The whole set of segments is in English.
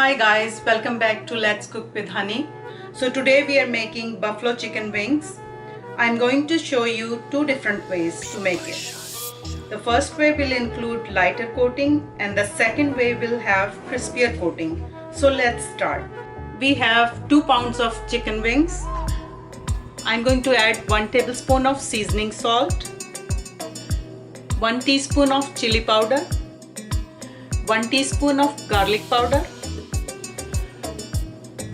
Hi guys, welcome back to Let's Cook with Honey. So today we are making buffalo chicken wings. I'm going to show you two different ways to make it. The first way will include lighter coating and the second way will have crispier coating. So let's start. We have 2 pounds of chicken wings. I'm going to add 1 tablespoon of seasoning salt, 1 teaspoon of chili powder, 1 teaspoon of garlic powder,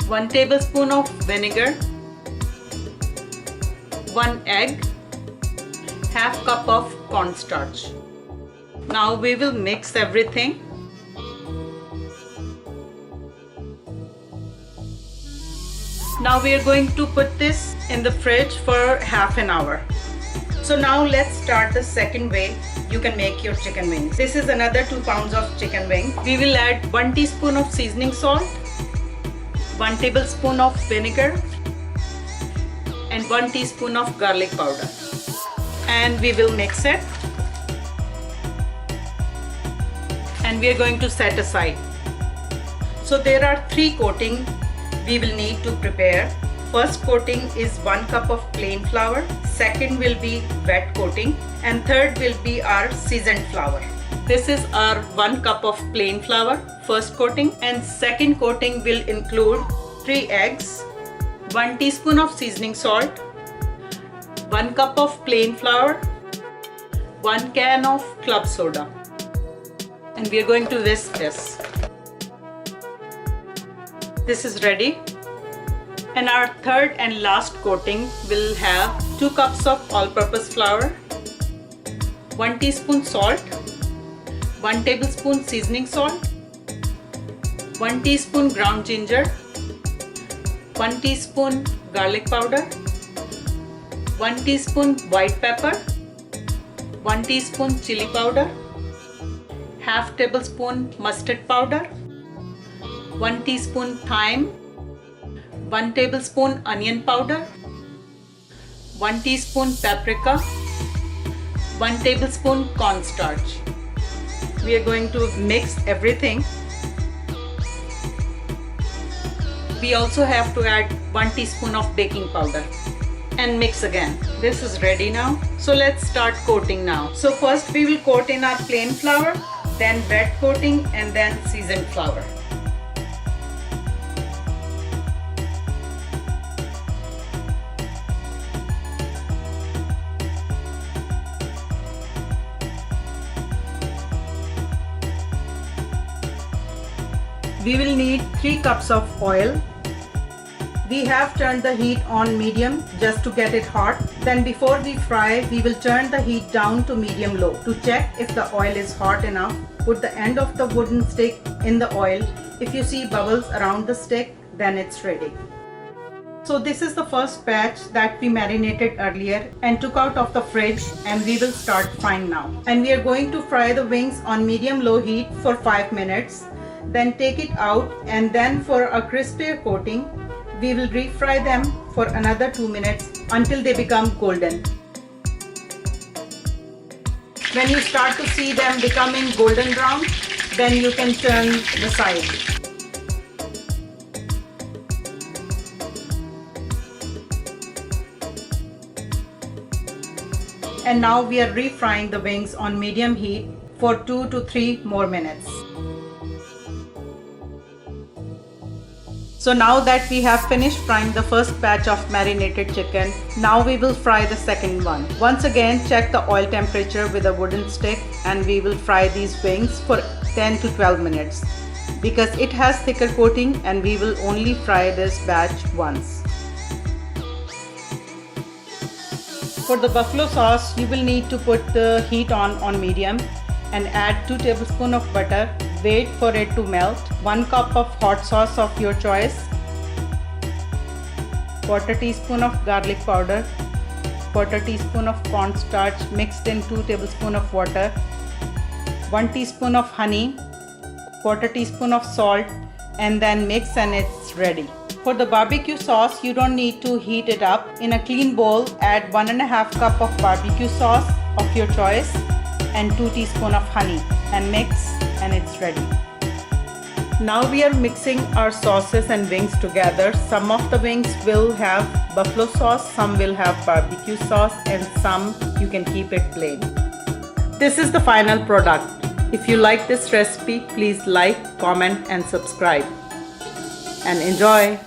1 tablespoon of vinegar, 1 egg, half cup of cornstarch. Now we will mix everything. Now we are going to put this in the fridge for half an hour. So now let's start the second way you can make your chicken wings. This is another 2 pounds of chicken wings. We will add 1 teaspoon of seasoning salt, 1 tablespoon of vinegar and 1 teaspoon of garlic powder, and we will mix it and we are going to set aside. So there are 3 coatings we will need to prepare. First coating is 1 cup of plain flour, second will be wet coating and third will be our seasoned flour. This is our 1 cup of plain flour, first coating, and second coating will include 3 eggs, 1 teaspoon of seasoning salt, 1 cup of plain flour, 1 can of club soda, and we are going to whisk this. This is ready. And our third and last coating will have 2 cups of all-purpose flour, 1 teaspoon salt, 1 tablespoon seasoning salt, 1 teaspoon ground ginger, 1 teaspoon garlic powder, 1 teaspoon white pepper, 1 teaspoon chili powder, half tablespoon mustard powder, 1 teaspoon thyme, 1 tablespoon onion powder, 1 teaspoon paprika, 1 tablespoon cornstarch. We are going to mix everything. We also have to add 1 teaspoon of baking powder and mix again. This is ready now. So let's start coating now. So first we will coat in our plain flour, then wet coating and then seasoned flour. We will need 3 cups of oil. We have turned the heat on medium just to get it hot. Then before we fry, we will turn the heat down to medium low. To check if the oil is hot enough, put the end of the wooden stick in the oil. If you see bubbles around the stick, then it's ready. So this is the first batch that we marinated earlier and took out of the fridge, and we will start frying now. And we are going to fry the wings on medium-low heat for 5 minutes. Then take it out, and then for a crispier coating, we will refry them for another 2 minutes until they become golden. When you start to see them becoming golden brown, then you can turn the side. And now we are refrying the wings on medium heat for 2 to 3 more minutes. So now that we have finished frying the first batch of marinated chicken, now we will fry the second one. Once again, check the oil temperature with a wooden stick and we will fry these wings for 10 to 12 minutes because it has thicker coating and we will only fry this batch once. For the buffalo sauce, you will need to put the heat on medium and add 2 tablespoons of butter. Wait for it to melt. 1 cup of hot sauce of your choice, 1/4 teaspoon of garlic powder, 1/4 teaspoon of cornstarch mixed in 2 tablespoons of water, 1 teaspoon of honey, 1/4 teaspoon of salt, and then mix and it's ready. For the barbecue sauce, you don't need to heat it up. In a clean bowl, add 1.5 cup of barbecue sauce of your choice and 2 teaspoons of honey and mix and it's ready. Now we are mixing our sauces and wings together. Some of the wings will have buffalo sauce, some will have barbecue sauce, and some you can keep it plain. This is the final product. If you like this recipe, please like, comment and subscribe. And enjoy!